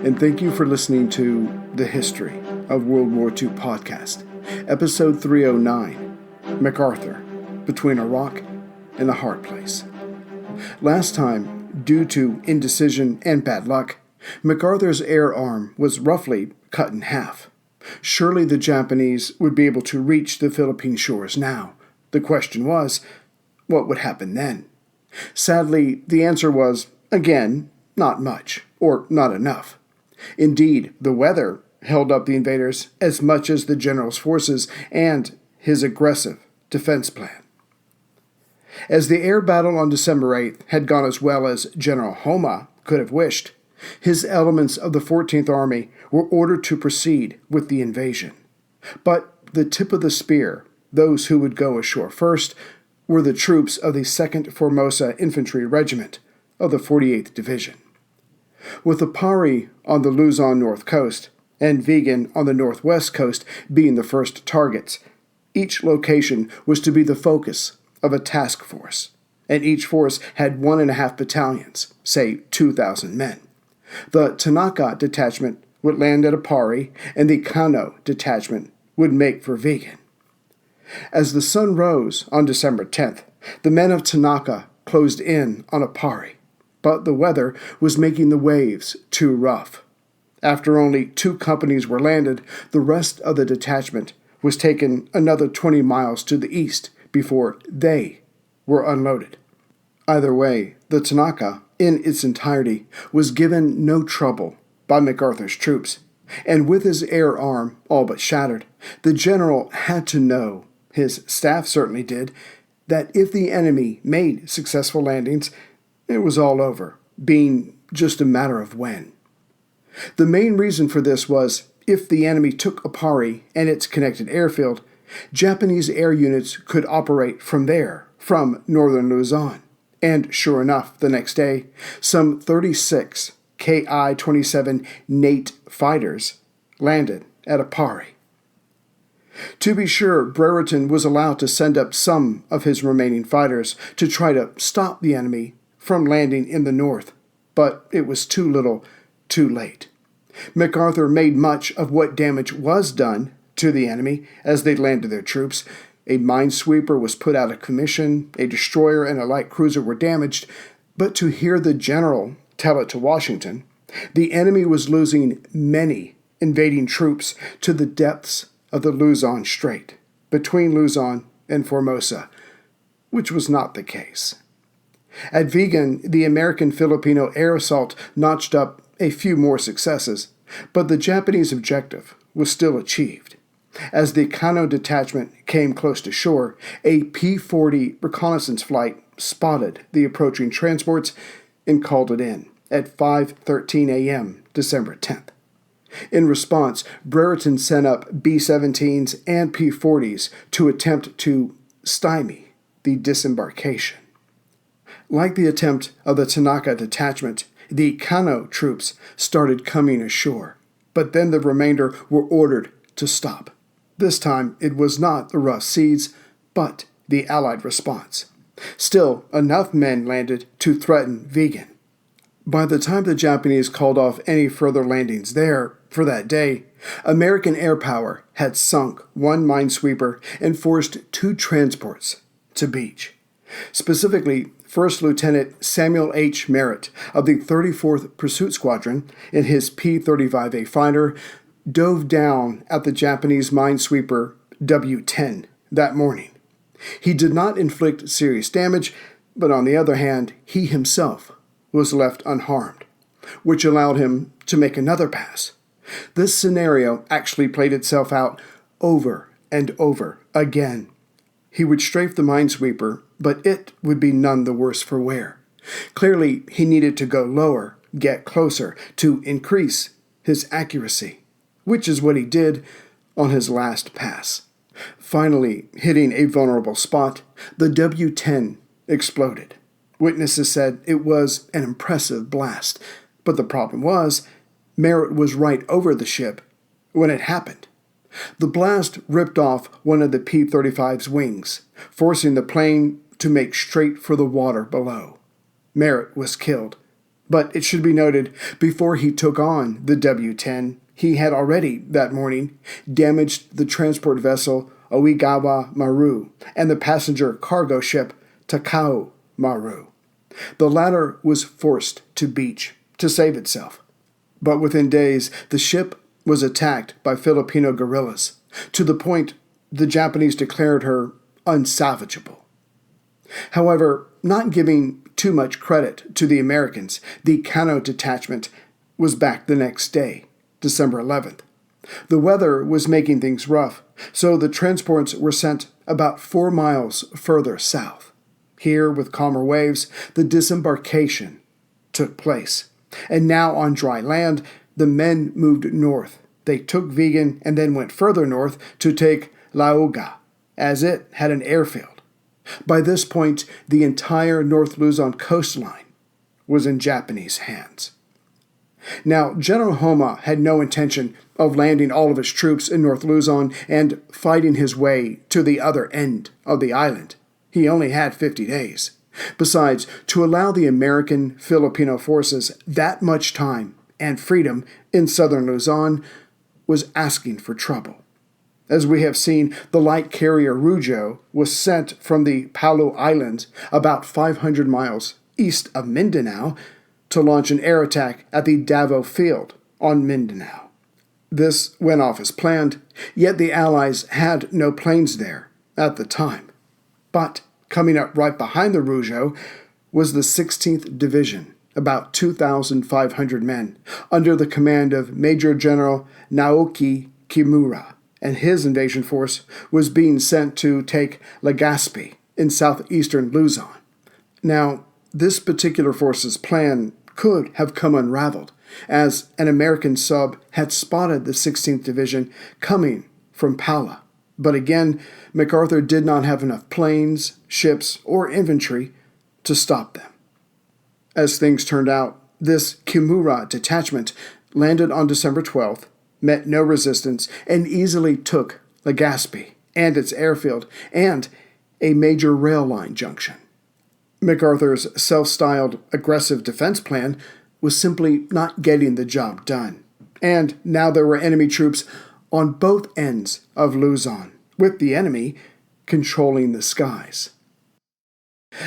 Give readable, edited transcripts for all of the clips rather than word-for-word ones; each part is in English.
and thank you for listening to The History of World War II podcast, episode 309, MacArthur, Between a Rock and a Hard Place. Last time, due to indecision and bad luck, MacArthur's air arm was roughly cut in half. Surely the Japanese would be able to reach the Philippine shores now. The question was, what would happen then? Sadly, the answer was, again, not much, or not enough. Indeed, the weather held up the invaders as much as the general's forces and his aggressive defense plan. As the air battle on December 8th had gone as well as General Homa could have wished, his elements of the 14th Army were ordered to proceed with the invasion. But the tip of the spear, those who would go ashore first, were the troops of the 2nd Formosa Infantry Regiment of the 48th Division. With Apari on the Luzon north coast and Vigan on the northwest coast being the first targets, each location was to be the focus of a task force, and each force had 1.5 battalions, say 2,000 men. The Tanaka detachment would land at Apari, and the Kano detachment would make for Vigan. As the sun rose on December 10th, the men of Tanaka closed in on Apari, but the weather was making the waves too rough. After only 2 companies were landed, the rest of the detachment was taken another 20 miles to the east before they were unloaded. Either way, the Tanaka, in its entirety, was given no trouble by MacArthur's troops, and with his air arm all but shattered, the general had to know, his staff certainly did, that if the enemy made successful landings, it was all over, being just a matter of when. The main reason for this was, if the enemy took Apari and its connected airfield, Japanese air units could operate from there, from northern Luzon. And sure enough, the next day, some 36 Ki-27 Nate fighters landed at Apari. To be sure, Brereton was allowed to send up some of his remaining fighters to try to stop the enemy from landing in the north, but it was too little, too late. MacArthur made much of what damage was done to the enemy as they landed their troops. A minesweeper was put out of commission, a destroyer and a light cruiser were damaged, but to hear the general tell it to Washington, the enemy was losing many invading troops to the depths of the Luzon Strait, between Luzon and Formosa, which was not the case. At Vigan, the American-Filipino air assault notched up a few more successes, but the Japanese objective was still achieved. As the Kano detachment came close to shore, a P-40 reconnaissance flight spotted the approaching transports and called it in at 5:13 a.m. December 10th. In response, Brereton sent up B-17s and P-40s to attempt to stymie the disembarkation. Like the attempt of the Tanaka detachment, the Kano troops started coming ashore, but then the remainder were ordered to stop. This time, it was not the rough seas, but the Allied response. Still, enough men landed to threaten Vigan. By the time the Japanese called off any further landings there for that day, American air power had sunk 1 minesweeper and forced 2 transports to beach. Specifically, First Lieutenant Samuel H. Merritt of the 34th Pursuit Squadron in his P-35A fighter dove down at the Japanese minesweeper W-10 that morning. He did not inflict serious damage, but on the other hand, he himself was left unharmed, which allowed him to make another pass. This scenario actually played itself out over and over again. He would strafe the minesweeper, but it would be none the worse for wear. Clearly, he needed to go lower, get closer, to increase his accuracy, which is what he did on his last pass. Finally, hitting a vulnerable spot, the W-10 exploded. Witnesses said it was an impressive blast, but the problem was, Merritt was right over the ship when it happened. The blast ripped off one of the P-35's wings, forcing the plane to make straight for the water below. Merritt was killed, But it should be noted, before he took on the W-10, he had already, that morning, damaged the transport vessel Oigawa Maru and the passenger cargo ship Takao Maru. The latter was forced to beach to save itself. But within days, the ship was attacked by Filipino guerrillas, to the point the Japanese declared her unsalvageable. However, not giving too much credit to the Americans, the Kano detachment was back the next day, December 11th. The weather was making things rough, so the transports were sent about 4 miles further south. Here, with calmer waves, the disembarkation took place. And now on dry land, the men moved north. They took Vigan and then went further north to take Lauga, as it had an airfield. By this point, the entire North Luzon coastline was in Japanese hands. Now, General Homa had no intention of landing all of his troops in North Luzon and fighting his way to the other end of the island. He only had 50 days. Besides, to allow the American-Filipino forces that much time and freedom in southern Luzon was asking for trouble. As we have seen, the light carrier Rujo was sent from the Palau Islands about 500 miles east of Mindanao to launch an air attack at the Davao field on Mindanao. This went off as planned, yet the Allies had no planes there at the time. But coming up right behind the Rujo was the 16th Division, about 2,500 men, under the command of Major General Naoki Kimura, and his invasion force was being sent to take Legazpi in southeastern Luzon. Now, this particular force's plan could have come unraveled, as an American sub had spotted the 16th Division coming from Pala. But again, MacArthur did not have enough planes, ships, or infantry to stop them. As things turned out, this Kimura detachment landed on December 12th, met no resistance, and easily took Legazpi and its airfield and a major rail line junction. MacArthur's self-styled aggressive defense plan was simply not getting the job done. And now there were enemy troops on both ends of Luzon, with the enemy controlling the skies.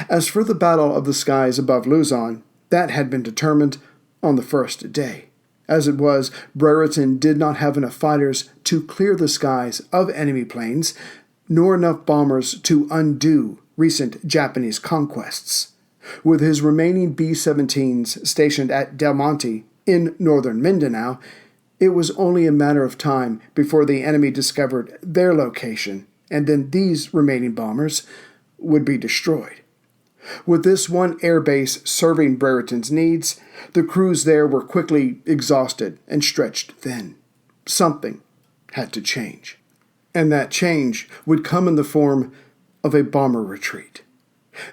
As for the battle of the skies above Luzon, that had been determined on the first day. As it was, Brereton did not have enough fighters to clear the skies of enemy planes, nor enough bombers to undo recent Japanese conquests. With his remaining B-17s stationed at Del Monte in northern Mindanao, it was only a matter of time before the enemy discovered their location, and then these remaining bombers would be destroyed. With this one air base serving Brereton's needs, the crews there were quickly exhausted and stretched thin. Something had to change. And that change would come in the form of a bomber retreat.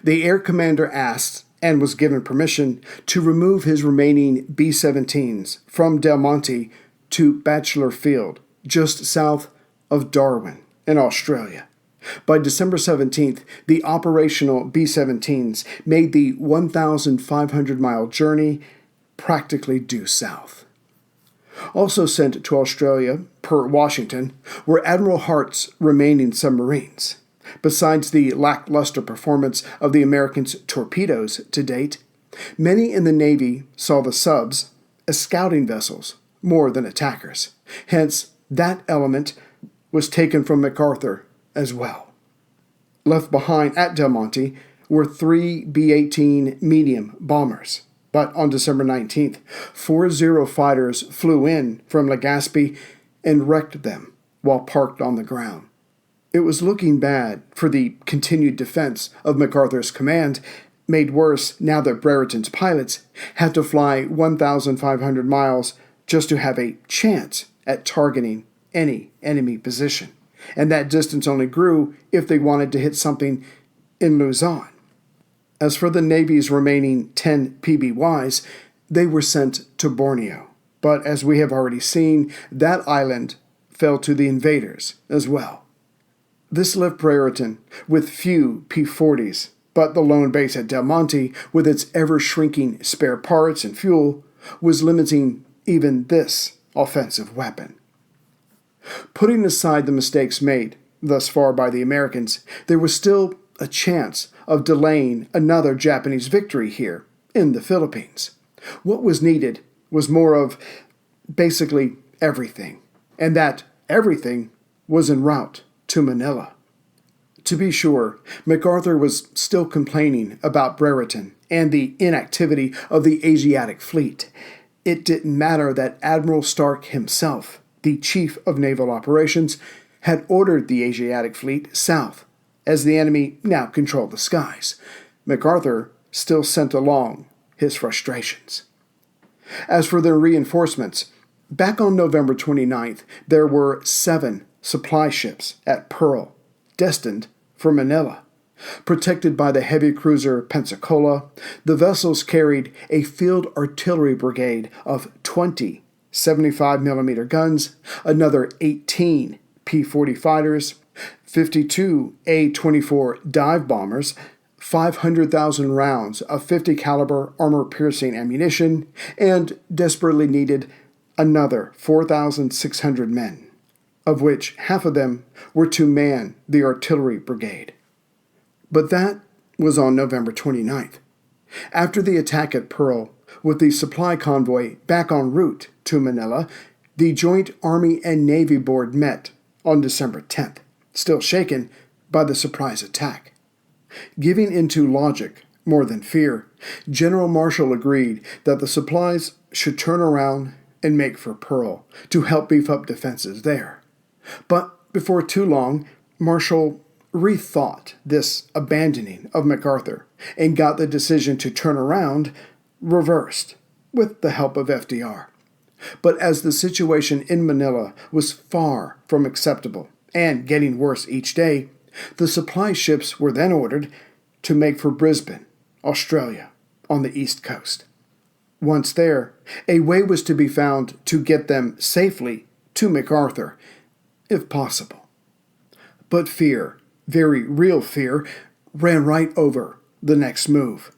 The air commander asked, and was given permission, to remove his remaining B-17s from Del Monte to Bachelor Field, just south of Darwin in Australia. By December 17th, the operational B-17s made the 1,500-mile journey practically due south. Also sent to Australia, per Washington, were Admiral Hart's remaining submarines. Besides the lackluster performance of the Americans' torpedoes to date, many in the Navy saw the subs as scouting vessels more than attackers. Hence, that element was taken from MacArthur as well. Left behind at Del Monte were 3 B-18 medium bombers. But on December 19th, 4 Zero fighters flew in from Legazpi and wrecked them while parked on the ground. It was looking bad for the continued defense of MacArthur's command, made worse now that Brereton's pilots had to fly 1,500 miles just to have a chance at targeting any enemy position. And that distance only grew if they wanted to hit something in Luzon. As for the Navy's remaining 10 PBYs, they were sent to Borneo. But as we have already seen, that island fell to the invaders as well. This left Brereton with few P-40s, But the lone base at Del Monte, with its ever-shrinking spare parts and fuel, was limiting even this offensive weapon. Putting aside the mistakes made thus far by the Americans, there was still a chance of delaying another Japanese victory here in the Philippines. What was needed was more of basically everything, and that everything was en route to Manila. To be sure, MacArthur was still complaining about Brereton and the inactivity of the Asiatic Fleet. It didn't matter that Admiral Stark himself, the Chief of Naval Operations, had ordered the Asiatic Fleet south, as the enemy now controlled the skies. MacArthur still sent along his frustrations. As for their reinforcements, back on November 29th, there were 7 supply ships at Pearl, destined for Manila. Protected by the heavy cruiser Pensacola, the vessels carried a field artillery brigade of 20 75mm guns, another 18 P-40 fighters, 52 A-24 dive bombers, 500,000 rounds of 50 caliber armor-piercing ammunition, and desperately needed another 4,600 men, of which half of them were to man the artillery brigade. But that was on November 29th. After the attack at Pearl, with the supply convoy back en route to Manila, the Joint Army and Navy Board met on December 10th, still shaken by the surprise attack. Giving into logic more than fear, General Marshall agreed that the supplies should turn around and make for Pearl to help beef up defenses there. But before too long, Marshall rethought this abandoning of MacArthur and got the decision to turn around reversed with the help of FDR. But as the situation in Manila was far from acceptable and getting worse each day, the supply ships were then ordered to make for Brisbane, Australia, on the east coast. Once there, a way was to be found to get them safely to MacArthur, if possible. But fear, very real fear, ran right over the next move.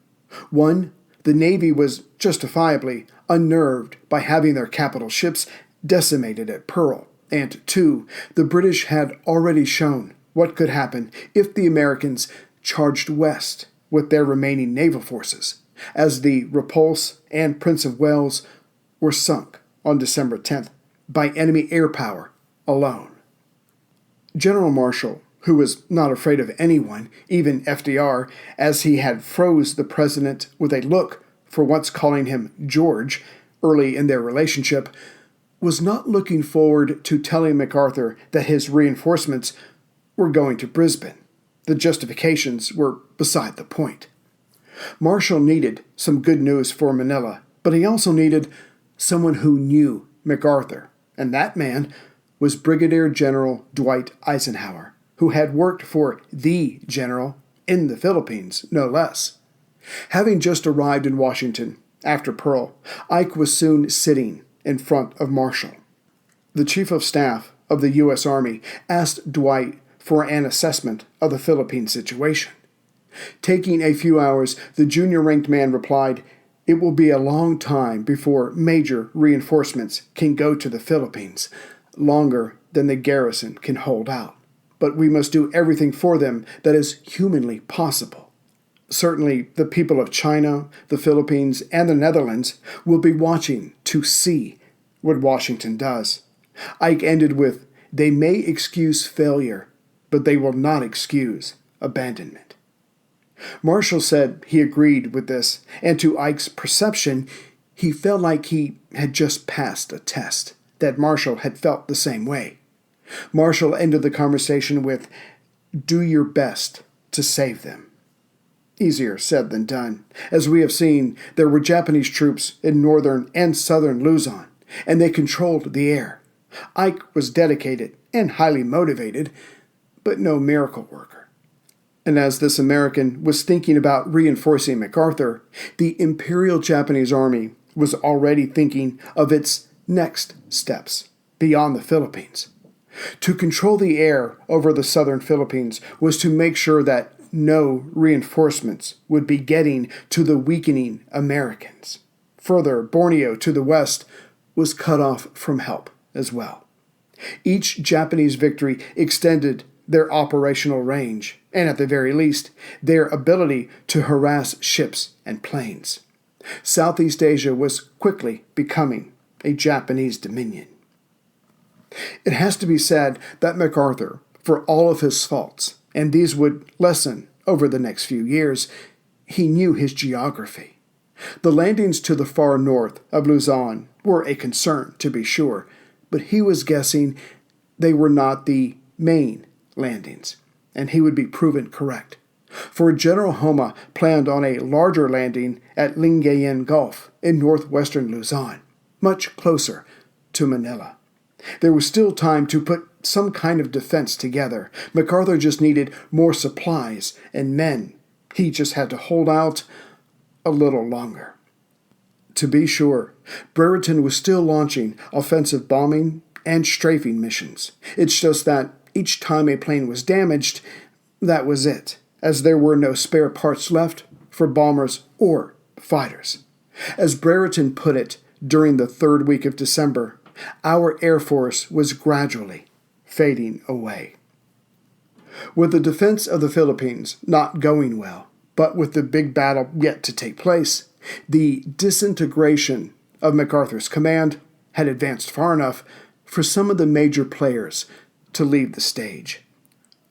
1, the Navy was justifiably unnerved by having their capital ships decimated at Pearl, and 2, the British had already shown what could happen if the Americans charged west with their remaining naval forces, as the Repulse and Prince of Wales were sunk on December 10th by enemy air power alone. General Marshall, who was not afraid of anyone, even FDR, as he had froze the president with a look for once calling him George early in their relationship, was not looking forward to telling MacArthur that his reinforcements were going to Brisbane. The justifications were beside the point. Marshall needed some good news for Manila, but he also needed someone who knew MacArthur, and that man was Brigadier General Dwight Eisenhower, who had worked for the general in the Philippines, no less. Having just arrived in Washington after Pearl, Ike was soon sitting in front of Marshall. The Chief of Staff of the U.S. Army asked Dwight for an assessment of the Philippine situation. Taking a few hours, the junior-ranked man replied, "It will be a long time before major reinforcements can go to the Philippines, longer than the garrison can hold out. But we must do everything for them that is humanly possible. Certainly, the people of China, the Philippines, and the Netherlands will be watching to see what Washington does." Ike ended with, "They may excuse failure, but they will not excuse abandonment." Marshall said he agreed with this, and to Ike's perception, he felt like he had just passed a test, that Marshall had felt the same way. Marshall ended the conversation with, "Do your best to save them." Easier said than done. As we have seen, there were Japanese troops in northern and southern Luzon, and they controlled the air. Ike was dedicated and highly motivated, but no miracle worker. And as this American was thinking about reinforcing MacArthur, the Imperial Japanese Army was already thinking of its next steps beyond the Philippines. To control the air over the southern Philippines was to make sure that no reinforcements would be getting to the weakening Americans. Further, Borneo to the west was cut off from help as well. Each Japanese victory extended their operational range, and at the very least, their ability to harass ships and planes. Southeast Asia was quickly becoming a Japanese dominion. It has to be said that MacArthur, for all of his faults, and these would lessen over the next few years, he knew his geography. The landings to the far north of Luzon were a concern, to be sure, but he was guessing they were not the main landings, and he would be proven correct. For General Homa planned on a larger landing at Lingayen Gulf in northwestern Luzon, much closer to Manila. There was still time to put some kind of defense together. MacArthur just needed more supplies and men. He just had to hold out a little longer. To be sure, Brereton was still launching offensive bombing and strafing missions. It's just that each time a plane was damaged, that was it, as there were no spare parts left for bombers or fighters. As Brereton put it during the third week of December, our Air Force was gradually fading away. With the defense of the Philippines not going well, but with the big battle yet to take place, the disintegration of MacArthur's command had advanced far enough for some of the major players to leave the stage.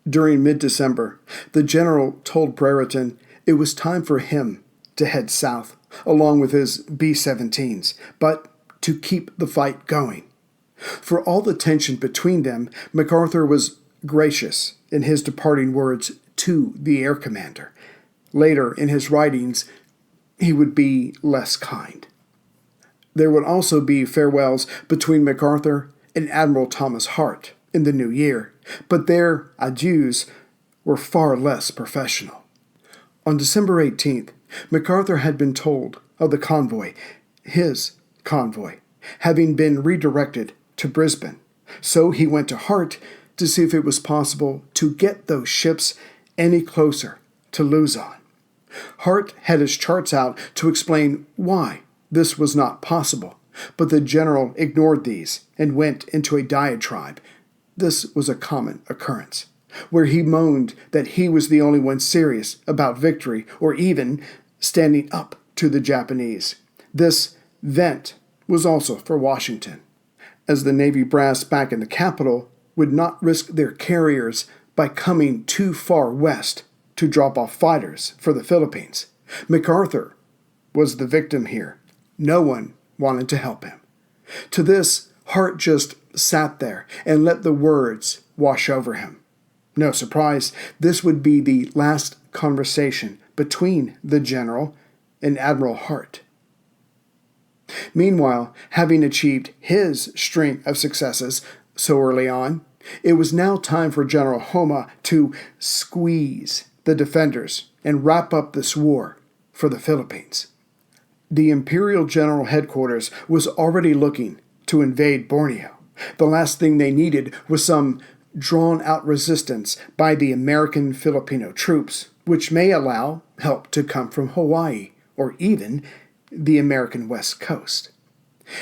During mid-December, the general told Brereton it was time for him to head south, along with his B-17s, but to keep the fight going. For all the tension between them, MacArthur was gracious in his departing words to the air commander. Later, in his writings, he would be less kind. There would also be farewells between MacArthur and Admiral Thomas Hart in the new year, but their adieus were far less professional. On December 18th, MacArthur had been told of the convoy, his convoy, having been redirected to Brisbane, so he went to Hart to see if it was possible to get those ships any closer to Luzon. Hart had his charts out to explain why this was not possible, but the general ignored these and went into a diatribe. This was a common occurrence, where he moaned that he was the only one serious about victory or even standing up to the Japanese. This vent was also for Washington, as the Navy brass back in the capital would not risk their carriers by coming too far west to drop off fighters for the Philippines. MacArthur was the victim here. No one wanted to help him. To this, Hart just sat there and let the words wash over him. No surprise, this would be the last conversation between the general and Admiral Hart. Meanwhile, having achieved his string of successes so early on, it was now time for General Homa to squeeze the defenders and wrap up this war for the Philippines. The Imperial General Headquarters was already looking to invade Borneo. The last thing they needed was some drawn-out resistance by the American Filipino troops, which may allow help to come from Hawaii or even the American West Coast.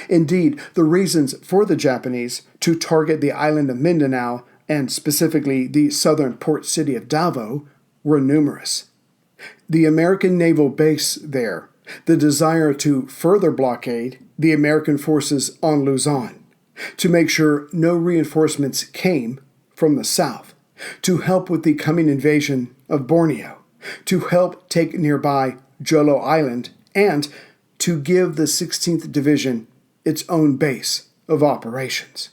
Indeed, the reasons for the Japanese to target the island of Mindanao, and specifically the southern port city of Davao, were numerous. The American naval base there, the desire to further blockade the American forces on Luzon, to make sure no reinforcements came from the south, to help with the coming invasion of Borneo, to help take nearby Jolo Island, and to give the 16th Division its own base of operations.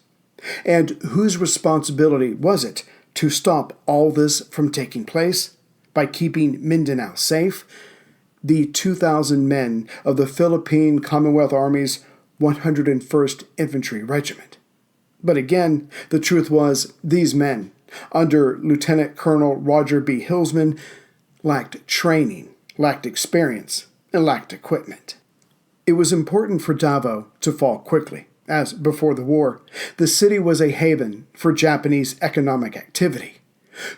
And whose responsibility was it to stop all this from taking place? By keeping Mindanao safe? The 2,000 men of the Philippine Commonwealth Army's 101st Infantry Regiment. But again, the truth was, these men, under Lieutenant Colonel Roger B. Hillsman, lacked training, lacked experience, and lacked equipment. It was important for Davao to fall quickly, as before the war, the city was a haven for Japanese economic activity.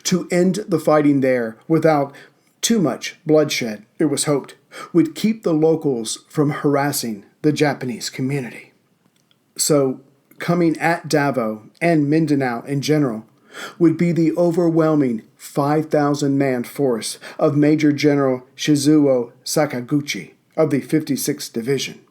To end the fighting there without too much bloodshed, it was hoped, would keep the locals from harassing the Japanese community. So, coming at Davao and Mindanao in general would be the overwhelming 5,000-man force of Major General Shizuo Sakaguchi of the 56th Division.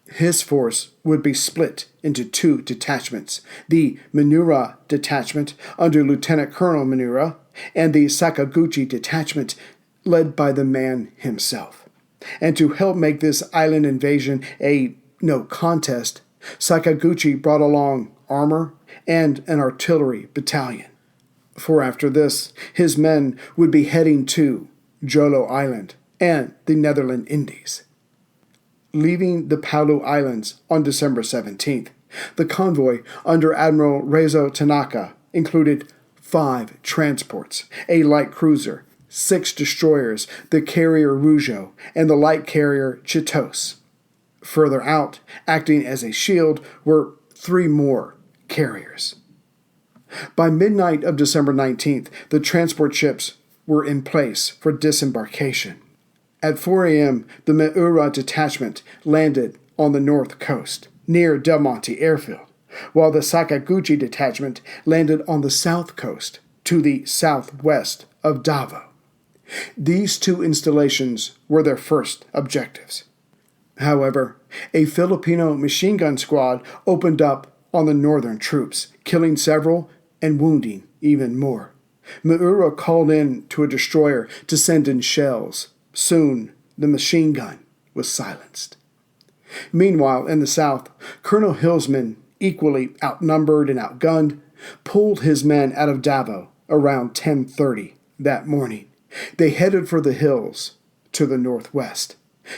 His force would be split into two detachments, the Minura Detachment under Lieutenant Colonel Minura, and the Sakaguchi Detachment led by the man himself. And to help make this island invasion a no contest, Sakaguchi brought along armor and an artillery battalion. For after this, his men would be heading to Jolo Island and the Netherland Indies. Leaving the Palau Islands on December 17th, the convoy under Admiral Reizo Tanaka included 5 transports, a light cruiser, 6 destroyers, the carrier Rougeau, and the light carrier Chitos. Further out, acting as a shield, were 3 more carriers. By midnight of December 19th, the transport ships were in place for disembarkation. At 4 a.m., the Miura detachment landed on the north coast, near Del Monte Airfield, while the Sakaguchi detachment landed on the south coast, to the southwest of Davao. These 2 installations were their first objectives. However, a Filipino machine gun squad opened up on the northern troops, killing several and wounding even more. Miura called in to a destroyer to send in shells. Soon, the machine gun was silenced. Meanwhile, in the south, Colonel Hillsman, equally outnumbered and outgunned, pulled his men out of Davao around 10:30 that morning. They headed for the hills to the northwest.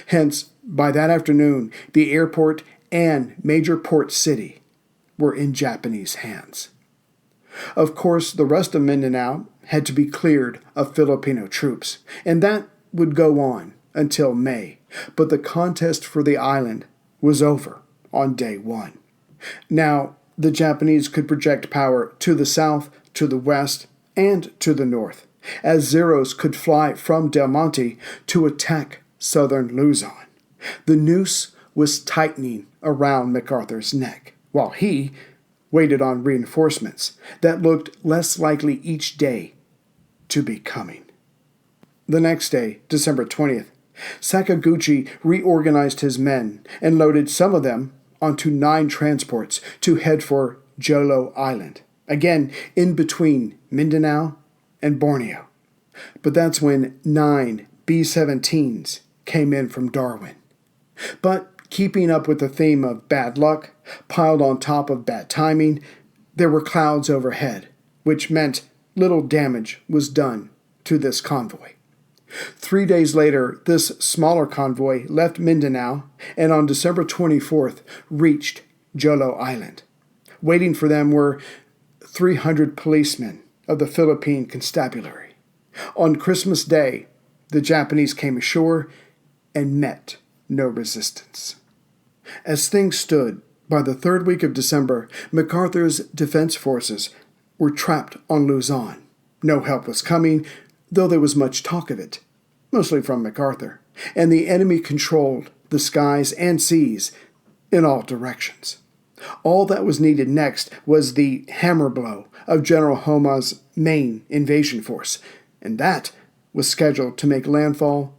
Hence, by that afternoon, the airport and major port city were in Japanese hands. Of course, the rest of Mindanao had to be cleared of Filipino troops, and that would go on until May, but the contest for the island was over on day 1. Now, the Japanese could project power to the south, to the west, and to the north, as Zeros could fly from Del Monte to attack southern Luzon. The noose was tightening around MacArthur's neck, while he waited on reinforcements that looked less likely each day to be coming. The next day, December 20th, Sakaguchi reorganized his men and loaded some of them onto 9 transports to head for Jolo Island, again in between Mindanao and Borneo. But that's when 9 B-17s came in from Darwin. But keeping up with the theme of bad luck, piled on top of bad timing, there were clouds overhead, which meant little damage was done to this convoy. 3 days later, this smaller convoy left Mindanao and on December 24th reached Jolo Island. Waiting for them were 300 policemen of the Philippine Constabulary. On Christmas Day, the Japanese came ashore and met no resistance. As things stood, by the 3rd week of December, MacArthur's defense forces were trapped on Luzon. No help was coming, though there was much talk of it, mostly from MacArthur, and the enemy controlled the skies and seas in all directions. All that was needed next was the hammer blow of General Homa's main invasion force, and that was scheduled to make landfall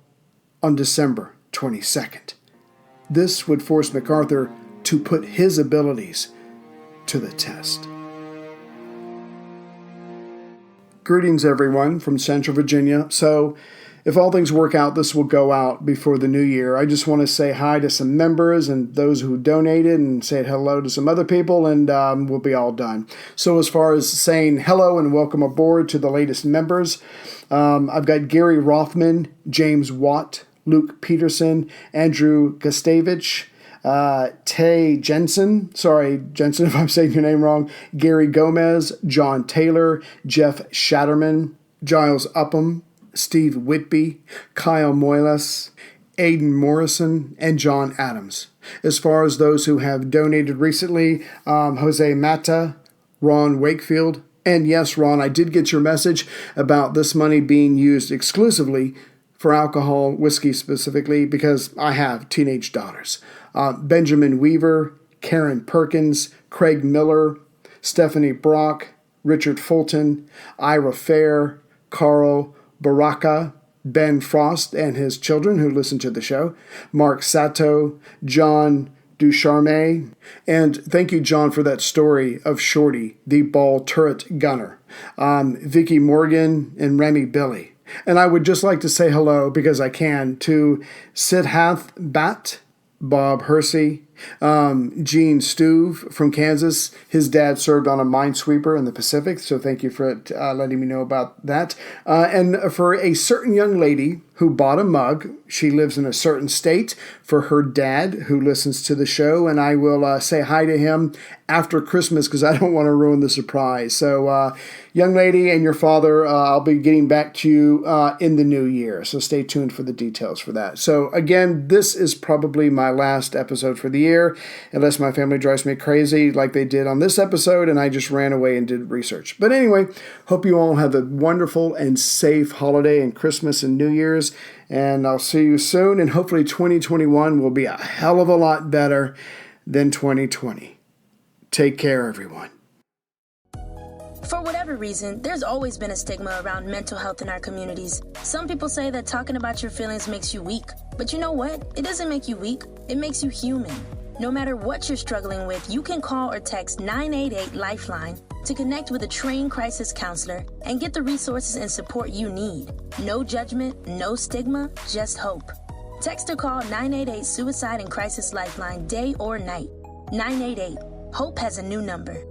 on December 22nd. This would force MacArthur to put his abilities to the test. Greetings, everyone, from Central Virginia. So, if all things work out, this will go out before the new year. I just want to say hi to some members and those who donated and say hello to some other people, and we'll be all done. So as far as saying hello and welcome aboard to the latest members, I've got Gary Rothman, James Watt, Luke Peterson, Andrew Gustavich, Tay Jensen, sorry, Jensen if I'm saying your name wrong, Gary Gomez, John Taylor, Jeff Shatterman, Giles Upham, Steve Whitby, Kyle Moyles, Aidan Morrison, and John Adams. As far as those who have donated recently, Jose Mata, Ron Wakefield, And yes, Ron, I did get your message about this money being used exclusively for alcohol, whiskey specifically, because I have teenage daughters. Benjamin Weaver, Karen Perkins, Craig Miller, Stephanie Brock, Richard Fulton, Ira Fair, Carl Baraka, Ben Frost and his children who listen to the show, Mark Sato, John Ducharme, and thank you, John, for that story of Shorty, the ball turret gunner, Vicky Morgan, and Remy Billy. And I would just like to say hello, because I can, to Sidhath Bat, Bob Hersey, Gene Stuve from Kansas. His dad served on a minesweeper in the Pacific, so thank you for letting me know about that. And for a certain young lady who bought a mug. She lives in a certain state, for her dad who listens to the show, and I will say hi to him after Christmas because I don't want to ruin the surprise. So, young lady and your father, I'll be getting back to you in the new year, so stay tuned for the details for that. So, again, this is probably my last episode for the year, unless my family drives me crazy like they did on this episode, and I just ran away and did research. But anyway, hope you all have a wonderful and safe holiday and Christmas and New Year's, and I'll see you soon, and hopefully 2021 will be a hell of a lot better than 2020. Take care, everyone. For whatever reason, there's always been a stigma around mental health in our communities. Some people say that talking about your feelings makes you weak. But you know what? It doesn't make you weak. It makes you human. No matter what you're struggling with, you can call or text 988-LIFELINE to connect with a trained crisis counselor and get the resources and support you need. No judgment, no stigma, just hope. Text or call 988 Suicide and Crisis Lifeline day or night. 988. Hope has a new number.